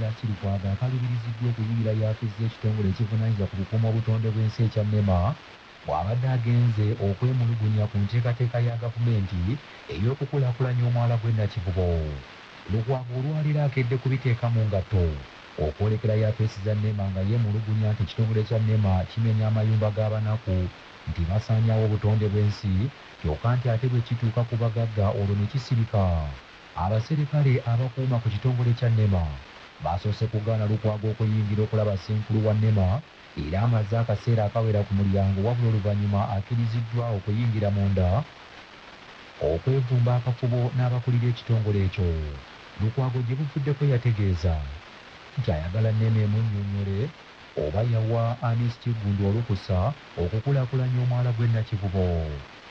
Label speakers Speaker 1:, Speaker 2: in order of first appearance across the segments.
Speaker 1: Nicholas Lukwago akalubiriziddwa okuyingira y'afisi y'ekitongole ekivunaanyizibwa ku kukuuma obutonde bw'ensi ekya NEMA bw'abadde agenze okwemulugunya ku nteekateeka ya gavumenti ey'okukulaakulanya omwala gw'e Nakivubo. Lukwago olwaliro akedde kubiteeka mu ngatto okwolekera y'afisi za NEMA nga yeemulugunya nti ekitongole kya NEMA kimenya amayumba g'abanaku nti basaanyaawo obutonde bw'ensi kyokka nti ate bwe kituuka ku bagagga olwo ne kisirika. Abaserikale abakuuma ku kitongole kya NEMA basoose kugaana Lukwago okuyingira okulaba ssenkulu wa NEMA era amaze akaseera akawera ku mulyango wabula oluvannyuma akkiriziddwa okuyingira munda okwevumba akafubo n'abakulira ekitongole ekyo. Lukwago gye buvuddeko yategeeza nti ayagala NEMA emunnyonnyole oba yawa Ernest Gundu olukusa okukulaakulanya omwala gw'e Nakivubo.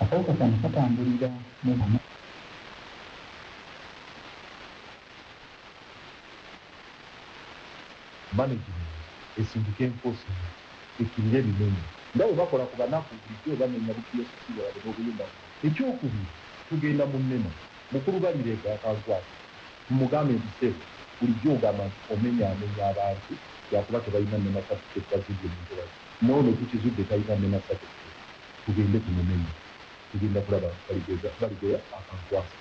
Speaker 2: Akawuka kano katambulira mu
Speaker 3: management esinduka enforcement ekirira ebinene nga bwe bakola ku banaku bulijjo bamenya bukiyosiki bwabwe n'obuyumba. Ekyokubiri tugenda mu NEMA mukulu balirega akankwata tumugambe nti sebo bulijjo ogamba nti omenyaamenya abantu lwakuba tebalina NEMA certificate bazibye mu ntobazi noono tukizudde talina NEMA certificate tugende tumumenye tugenda kulaba baligeya akankwasa.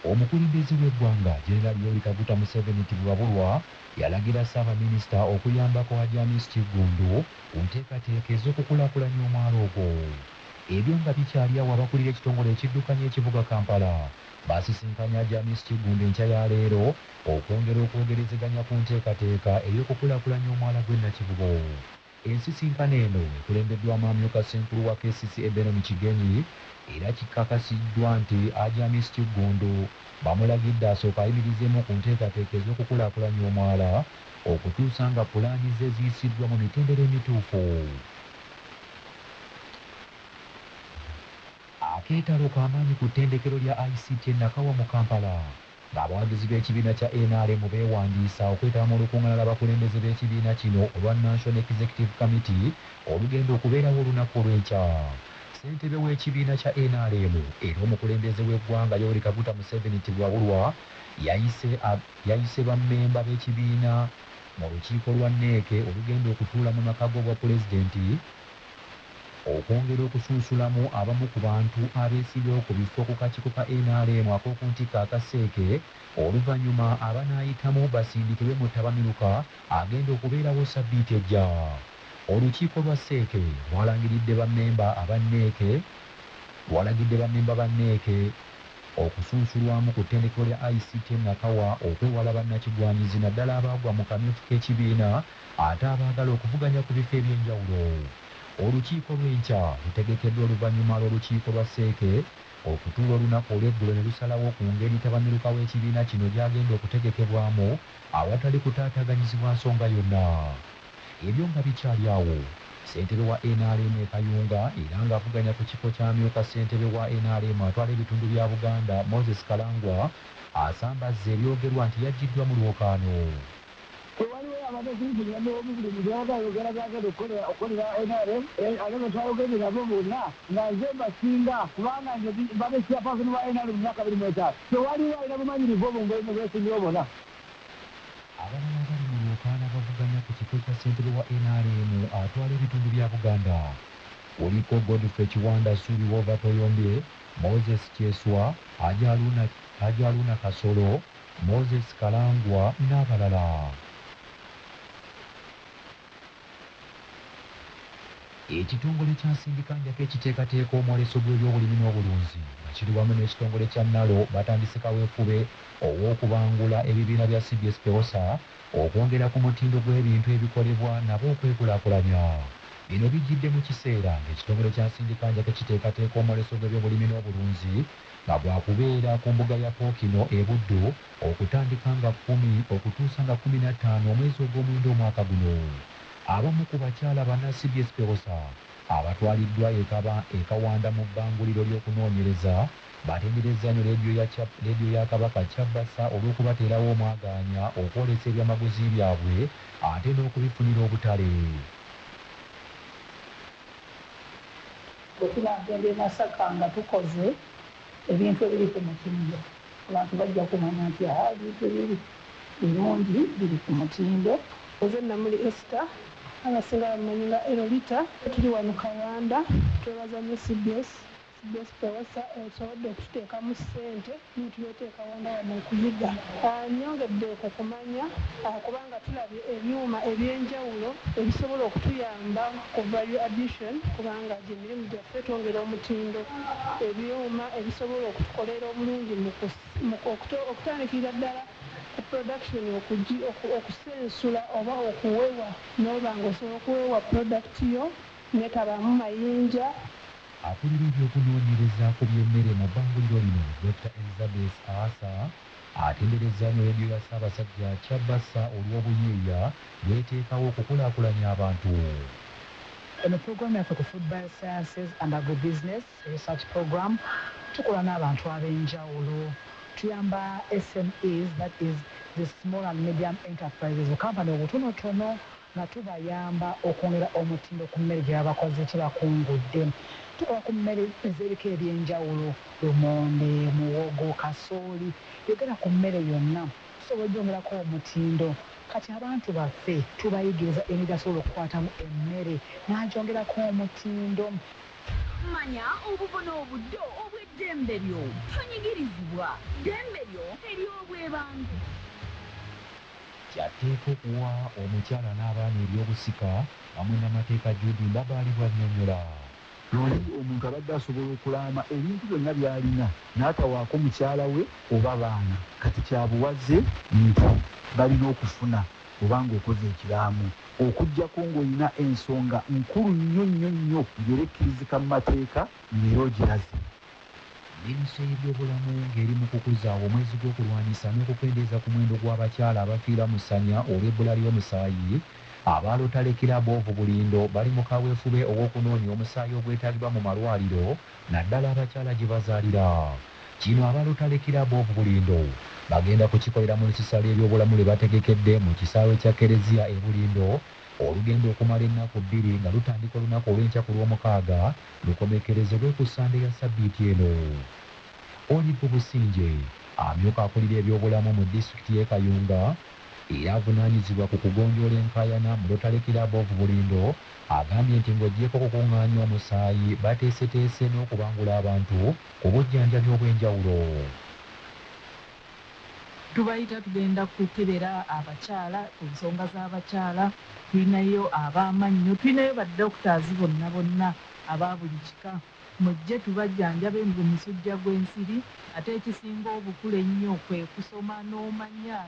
Speaker 1: Omukulembeze w'eggwanga Jenerali Yoweri Kaguta Museveni nti bwabulwa yalagira Ssaabaminisita okuyambako Hajji Ernest Gundu ku nteekateeka ez'okukulaakulanya omwalo ogwo. Ebyo nga bikyali awo abakulira ekitongole ekiddukanya ekibuga Kampala basisinkanya Hajji Ernest Gundu enkya ya leero okwongera okwogerezeganya ku nteekateeka ey'okukulaakulanya omwala gw'e Nakivubo. Ensisinkano eno ekulembeddwamu amyuka ssenkulu wa KCC Eberon Kigenyi era kikakasiddwa nti Hajji Ernest Gundu bamulagidde asooka ayimirizeemu ku nteekateeka ez'okukulaakulanya omwala okutuusa nga pulaani ze ziyisiddwa mu mitendera emituufu. Akeetalo k'amaanyi ku ttendekero lya ICT Nakawa mu Kampala ng'abawagizi b'ekibiina kya NRM beewandiisa okwetaba mu lukuŋŋaana lw'abakulembeze b'ekibiina kino olwa National Executive Committee olugenda okubeerawo olunaku olw'enkya. Ssentebe w'ekibiina kya NRM era omukulembeze w'eggwanga Yoweri Kaguta Museveni nti bwabulwa yayise bammemba b'ekibiina mu lukiiko lwa NEC olugenda okutuula mu maka g'obwapulezidenti okwongera okusunsulamu abamu ku bantu abeesimbyewo ku bifo ku kakiiko ka NRM ak'okuntikko akaseeke oluvannyuma abanaayitamu basindikibwe mu ttabamiruka agenda okubeerawo ssabbiiti ejja. Olukiiko lwa SEEK lwalagidde bammemba ba NEC okusunsulwamu ku ttendekero lya ICT Nakawa okwewala bannakigwanyizi naddala abaagwa mu kamyufu k'ekibiina ate abaagala okuvuganya ku bifo eby'enjawulo. Olukiiko lw'enkya lutegekeddwa oluvannyuma lw'olukiiko lwa SEEK okutuula olunaku olw'eggulo ne lusalawo ku ngeri ttabamiruka w'ekibiina kino gy'agenda okutegekebwamu awatali kutaataaganyizibwa nsonga yonna. Ebyo nga bikyali awo ssentebe wa NRM e Kayunga era ng'avuganya ku kifo ky'amyuka ssentebe wa NRM atwala ebitundu bya Buganda Moses Kalangwa asambazza ebyogerwa nti yaggiddwa mu lwokaano.
Speaker 4: Waliwo abatekulipulira n'obubuli mu byagayogera byagenda okukolera NRM ate bwe twayogedde nabo bonna nga nze mbasinga kubanga nze mbadde chairperson wa NRM mu myaka 25 tewaliwo alina bumanyirivu obwo bwesingira bona.
Speaker 1: Abalala abali mu lwokaana bavuganya ku kifo kya ssentebe wa NRM atwala ebitundu bya Buganda kuliko Godfrey Kiwanda Suuli Wova Toyombye, Moses Kyeswa, Hajji Aluna Kasolo, Moses Kalangwa n'abalala. Ekitongole kya Nsindikanja ekiteekateeka omwoleso gw'ebyobulimi n'obulunzi nga kiri wamu n'ekitongole kya Nalo batandise kaweefube ow'okubangula ebibiina bya CBS PEWOSA okwongera ku mutindo gw'ebintu ebikolebwa nabo okwekulaakulanya. Bino bijjidde mu kiseera ng'ekitongole kya Nsindikanja kiteekateeka omwoleso gw'ebyobulimi n'obulunzi nga bwakubeera ku mbuga ya Pookino e Buddu okutandika nga 10 okutuusa nga 15 omwezi ogw'omwenda omwaka guno. Abamu ku bakyala banna CBS PEWOSA abatwaliddwa ekawanda mu bbanguliro ly'okunoonyereza batenderezza nnyo leediyo ya Kabaka Kyabasa olw'okubateerawo omwagaanya okwolesa ebyamaguzi byabwe ate n'okubifunira obutale.
Speaker 5: Bwe tunagenda e Masaka nga tukoze ebintu ebiri ku mutindo abantu bajja kumanya nti ebintu ebiri birungi biri ku mutindo.
Speaker 6: Nze Namuli Esther abasinga bamanyi nga Erolita, tuli wano Kawanda, twebaza ne CBS Pewasa esobodde okututeekamu ssente n'otuleeta Kawanda wano okuyiga. Nyongedde okukumanya kubanga tulabye ebyuma eby'enjawulo ebisobola okutuyamba ku value addition kubanga gy'emirimu gyaffe twongera omutindo. Ebyuma ebisobola okutukolera obulungi mu okutandikira ddala ku production okusensula oba okuwewa n'oba ng'osobola okuwewa product yo netabamu mayinja.
Speaker 1: Akulira ebyokunoonyereza ku by'emmere mu bbanguliro lino Dr. Elizabeth Asa atendereza mu leediyo ya Ssaabasajja Kyabassa olw'obuyiiya lweteekawo okukulaakulanya abantu.
Speaker 7: Eno program yaffe ku Food Biosciences and Agribusiness Research Program tukola n'abantu ab'enjawulo. Tuyamba SMEs, that is the small and medium enterprises, bukampani obutonotono nga tubayamba okwongera omutindo ku mmere gye babakoze kye bakungudde. Tukola ku mmere ez'ebika eby'enjawulo, lumonde, muwogo, kasooli, yogera ku mmere yonna tusobola ogyongerako omutindo. Kati abantu baffe tubayigiriza engeri asobola okukwatamu emmere n'agyongerako omutindo.
Speaker 8: Manya obubona obuddo obw'eddembe lyo tonyigirizibwa ddembe lyo ery'obwebange.
Speaker 1: Kyateeka okuwa omukyala n'abaana ebyobusika hamwe n'amateeka Judy Mbabaali bw'annyonnyola.
Speaker 9: Lwali omuntu abadde asobola okulama ebintu byonna by'alina n'atawaako mukyala we oba baana. Kati kyabuwaze nti balina okufuna obanga okoze ekiraamu okuggyako ng'olina ensonga nkulu nnyo ng'era ekkirizika mu mateeka ng'era ogiraze.
Speaker 1: Minisitule y'ebyobulamu ng'eri mu kukuza omwezi gw'okulwanyisa n'okukendeeza ku muwendo gw'abakyala abafiira mu ssanya olw'ebbula ly'omusaayi. Abalotalekera boovu bulindo bali mu kaweefube ow'okunoonya omusaayi ogwetaagibwa mu malwaliro naddala abakyala gye bazaalira. Kino abalotalekera boovu bulindo bagenda kukikolera mu lusisa lw'ebyobulamu lwe bategekedde mu kisaawe kya Kereziya e Bulindo, olugendo okumala ennaku 2 nga lutandika olunaku olw'enkya ku Lwomukaaga lukomekerezebwe ku Ssande ya Ssabbiiti eno. Olive Businje amyuka akulira ebyobulamu mu disitulikiti y'e Kayunga era avunaanyizibwa ku kugonjoola enkaayana mu lotalekera boovu bulindo agambye nti ng'oggyeko kukuŋŋaanya omusaayi bateeseteese n'okubangula abantu ku bujjanjabi obw'enjawulo.
Speaker 10: Tubayita tugenda kukebera abakyala ku nsonga z'abakyala, tulinayo ab'amannyo, tulinayo baddokitaazi bonna aba buli kika. Mujje tubajjanjabe mu musujja gw'ensiri, ate ekisinga obukulu ennyo kwe kusoma n'omanya